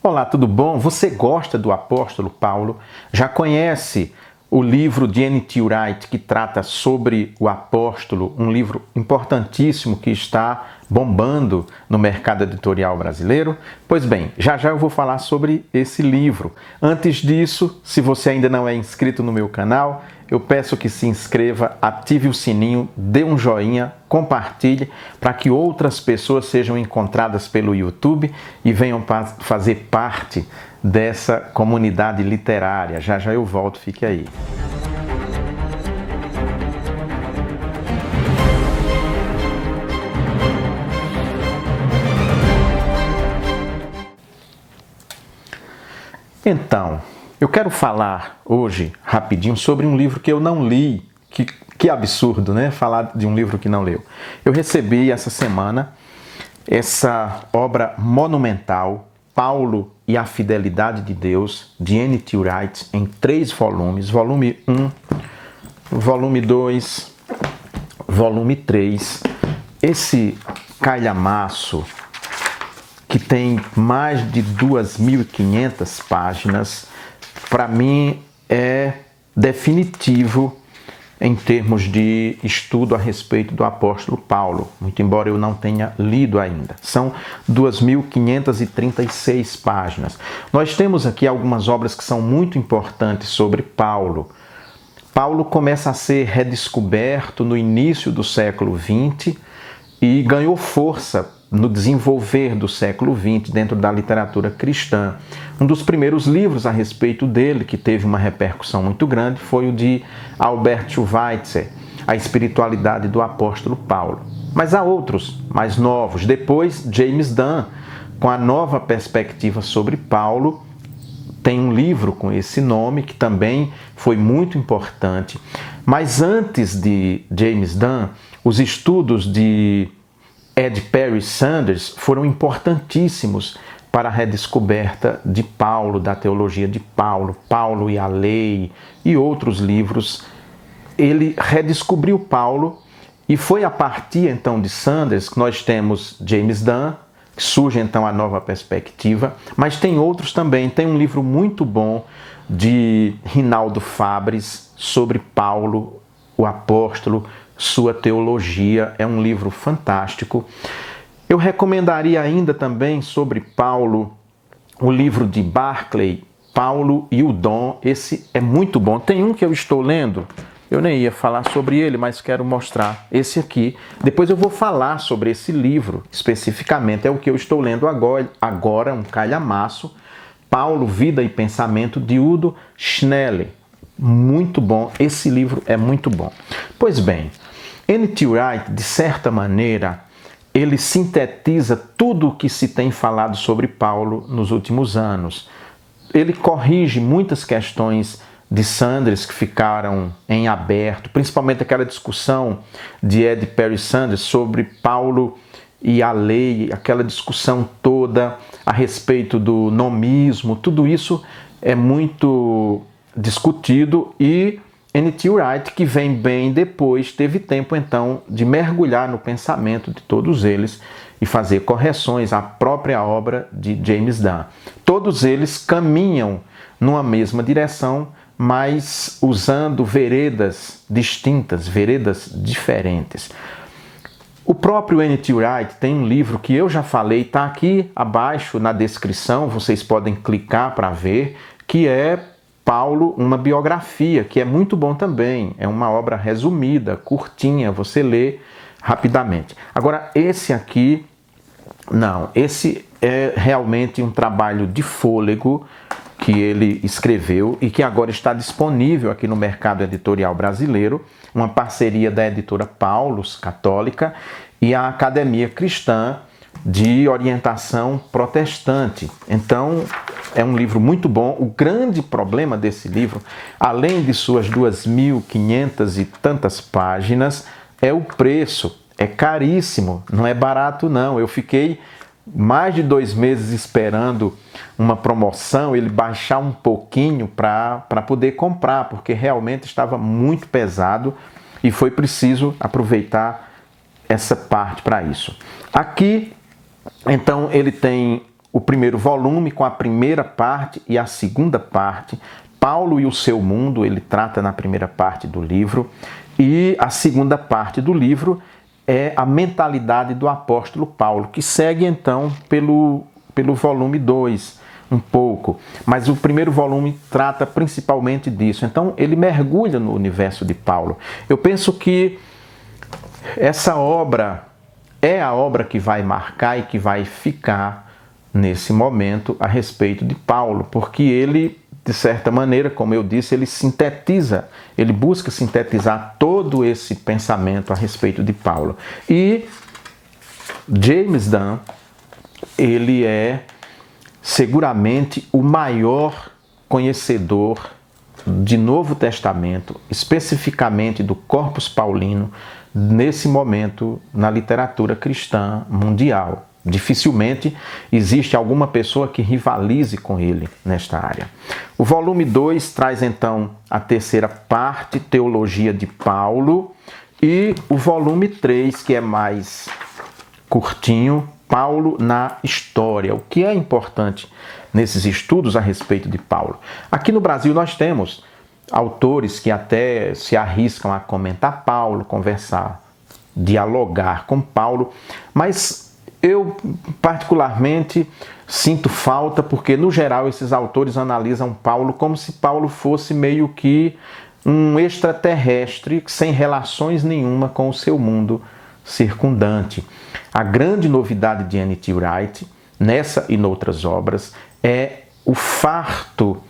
Olá, tudo bom? Você gosta do apóstolo Paulo? Já conhece o livro de N.T. Wright que trata sobre o apóstolo, um livro importantíssimo que está bombando no mercado editorial brasileiro? Pois bem, já eu vou falar sobre esse livro. Antes disso, se você ainda não é inscrito no meu canal, eu peço que se inscreva, ative o sininho, dê um joinha, compartilhe para que outras pessoas sejam encontradas pelo YouTube e venham fazer parte dessa comunidade literária. Já eu volto, fique aí. Então, eu quero falar hoje, rapidinho, sobre um livro que eu não li. Que absurdo, né? Falar de um livro que não leu. Eu recebi essa semana essa obra monumental, Paulo e a Fidelidade de Deus, de N.T. Wright, em 3 volumes. Volume 1, volume 2, volume 3. Esse calhamaço, que tem mais de 2.500 páginas, para mim é definitivo em termos de estudo a respeito do apóstolo Paulo, muito embora eu não tenha lido ainda. São 2.536 páginas. Nós temos aqui algumas obras que são muito importantes sobre Paulo. Paulo começa a ser redescoberto no início do século XX e ganhou força no desenvolver do século XX dentro da literatura cristã. Um dos primeiros livros a respeito dele, que teve uma repercussão muito grande, foi o de Albert Schweitzer, A Espiritualidade do Apóstolo Paulo. Mas há outros mais novos. Depois, James Dunn, com a nova perspectiva sobre Paulo, tem um livro com esse nome, que também foi muito importante. Mas antes de James Dunn, os estudos de Ed Perry Sanders foram importantíssimos para a redescoberta de Paulo, da teologia de Paulo, Paulo e a Lei e outros livros. Ele redescobriu Paulo e foi a partir então de Sanders que nós temos James Dunn, que surge então a nova perspectiva, mas tem outros também. Tem um livro muito bom de Rinaldo Fabres sobre Paulo, o apóstolo, sua teologia. É um livro fantástico. Eu recomendaria ainda também sobre Paulo o livro de Barclay, Paulo e o Dom. Esse é muito bom. Tem um que eu estou lendo, eu nem ia falar sobre ele, mas quero mostrar esse aqui. Depois eu vou falar sobre esse livro especificamente. É o que eu estou lendo agora, um calhamaço, Paulo, Vida e Pensamento, de Udo Schnelli. Muito bom, esse livro é muito bom. Pois bem, N.T. Wright, de certa maneira, ele sintetiza tudo o que se tem falado sobre Paulo nos últimos anos. Ele corrige muitas questões de Sanders que ficaram em aberto, principalmente aquela discussão de Ed Perry Sanders sobre Paulo e a lei, aquela discussão toda a respeito do nomismo. Tudo isso é muito discutido e N.T. Wright, que vem bem depois, teve tempo então de mergulhar no pensamento de todos eles e fazer correções à própria obra de James Dunn. Todos eles caminham numa mesma direção, mas usando veredas distintas, veredas diferentes. O próprio N.T. Wright tem um livro que eu já falei, está aqui abaixo na descrição, vocês podem clicar para ver, que é Paulo, uma biografia, que é muito bom também. É uma obra resumida, curtinha, você lê rapidamente. Agora, esse aqui, não, esse é realmente um trabalho de fôlego que ele escreveu e que agora está disponível aqui no mercado editorial brasileiro, uma parceria da editora Paulus, católica, e a Academia Cristã de Orientação Protestante. Então, é um livro muito bom. O grande problema desse livro, além de suas 2.500 e tantas páginas, é o preço. É caríssimo, não é barato não. Eu fiquei mais de 2 meses esperando uma promoção, ele baixar um pouquinho para poder comprar, porque realmente estava muito pesado e foi preciso aproveitar essa parte para isso. Aqui, então, ele tem o primeiro volume com a primeira parte e a segunda parte. Paulo e o seu mundo, ele trata na primeira parte do livro, e a segunda parte do livro é a mentalidade do apóstolo Paulo, que segue então pelo volume 2, um pouco, mas o primeiro volume trata principalmente disso. Então ele mergulha no universo de Paulo. Eu penso que essa obra é a obra que vai marcar e que vai ficar nesse momento a respeito de Paulo, porque ele, de certa maneira, como eu disse, ele sintetiza, ele busca sintetizar todo esse pensamento a respeito de Paulo. E James Dunn, ele é seguramente o maior conhecedor de Novo Testamento, especificamente do Corpus Paulino, nesse momento na literatura cristã mundial. Dificilmente existe alguma pessoa que rivalize com ele nesta área. O volume 2 traz então a terceira parte, Teologia de Paulo, e o volume 3, que é mais curtinho, Paulo na História. O que é importante nesses estudos a respeito de Paulo? Aqui no Brasil nós temos autores que até se arriscam a comentar Paulo, conversar, dialogar com Paulo, mas eu particularmente sinto falta porque, no geral, esses autores analisam Paulo como se Paulo fosse meio que um extraterrestre sem relações nenhuma com o seu mundo circundante. A grande novidade de N.T. Wright, nessa e noutras obras, é o farto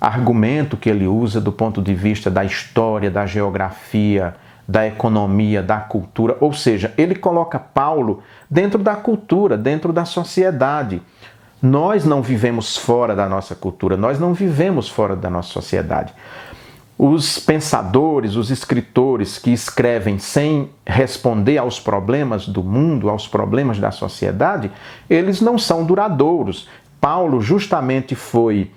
argumento que ele usa do ponto de vista da história, da geografia, da economia, da cultura, ou seja, ele coloca Paulo dentro da cultura, dentro da sociedade. Nós não vivemos fora da nossa cultura, nós não vivemos fora da nossa sociedade. Os pensadores, os escritores que escrevem sem responder aos problemas do mundo, aos problemas da sociedade, eles não são duradouros. Paulo justamente foi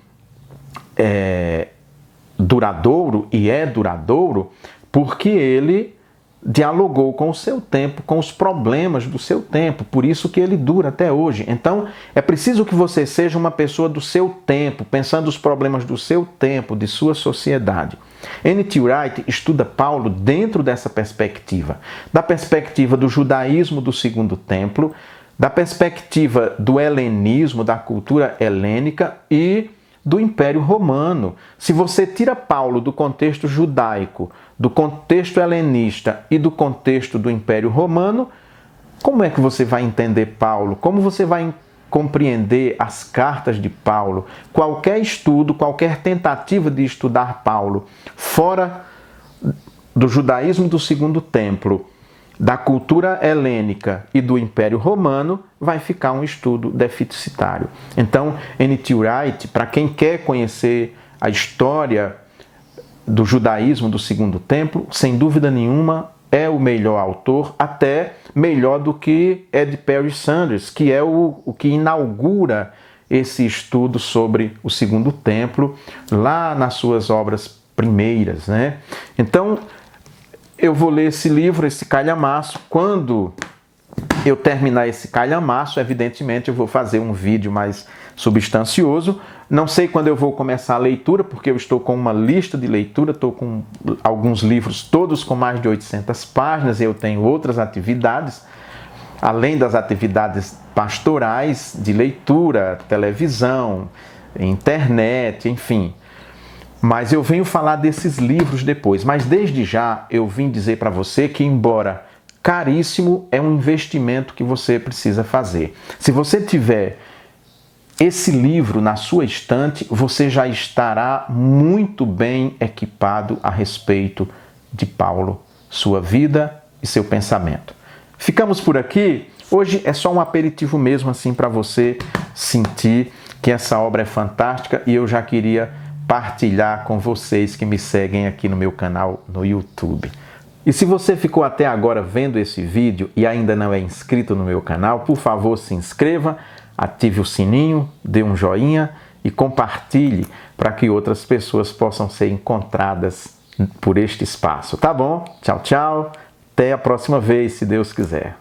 duradouro e é duradouro porque ele dialogou com o seu tempo, com os problemas do seu tempo, por isso que ele dura até hoje. Então, é preciso que você seja uma pessoa do seu tempo, pensando os problemas do seu tempo, de sua sociedade. N.T. Wright estuda Paulo dentro dessa perspectiva, da perspectiva do judaísmo do Segundo Templo, da perspectiva do helenismo, da cultura helênica e do Império Romano. Se você tira Paulo do contexto judaico, do contexto helenista e do contexto do Império Romano, como é que você vai entender Paulo? Como você vai compreender as cartas de Paulo? Qualquer estudo, qualquer tentativa de estudar Paulo fora do judaísmo do Segundo Templo, da cultura helênica e do Império Romano, vai ficar um estudo deficitário. Então, N.T. Wright, para quem quer conhecer a história do judaísmo do Segundo Templo, sem dúvida nenhuma, é o melhor autor, até melhor do que Ed Perry Sanders, que é o que inaugura esse estudo sobre o Segundo Templo, lá nas suas obras primeiras, né? Então, eu vou ler esse livro, esse calhamaço. Quando eu terminar esse calhamaço, evidentemente eu vou fazer um vídeo mais substancioso. Não sei quando eu vou começar a leitura, porque eu estou com uma lista de leitura, estou com alguns livros todos com mais de 800 páginas, e eu tenho outras atividades, além das atividades pastorais, de leitura, televisão, internet, enfim. Mas eu venho falar desses livros depois. Mas desde já eu vim dizer para você que, embora caríssimo, é um investimento que você precisa fazer. Se você tiver esse livro na sua estante, você já estará muito bem equipado a respeito de Paulo, sua vida e seu pensamento. Ficamos por aqui. Hoje é só um aperitivo mesmo, assim, para você sentir que essa obra é fantástica, e eu já queria partilhar com vocês que me seguem aqui no meu canal no YouTube. E se você ficou até agora vendo esse vídeo e ainda não é inscrito no meu canal, por favor, se inscreva, ative o sininho, dê um joinha e compartilhe para que outras pessoas possam ser encontradas por este espaço. Tá bom? Tchau, tchau. Até a próxima vez, se Deus quiser.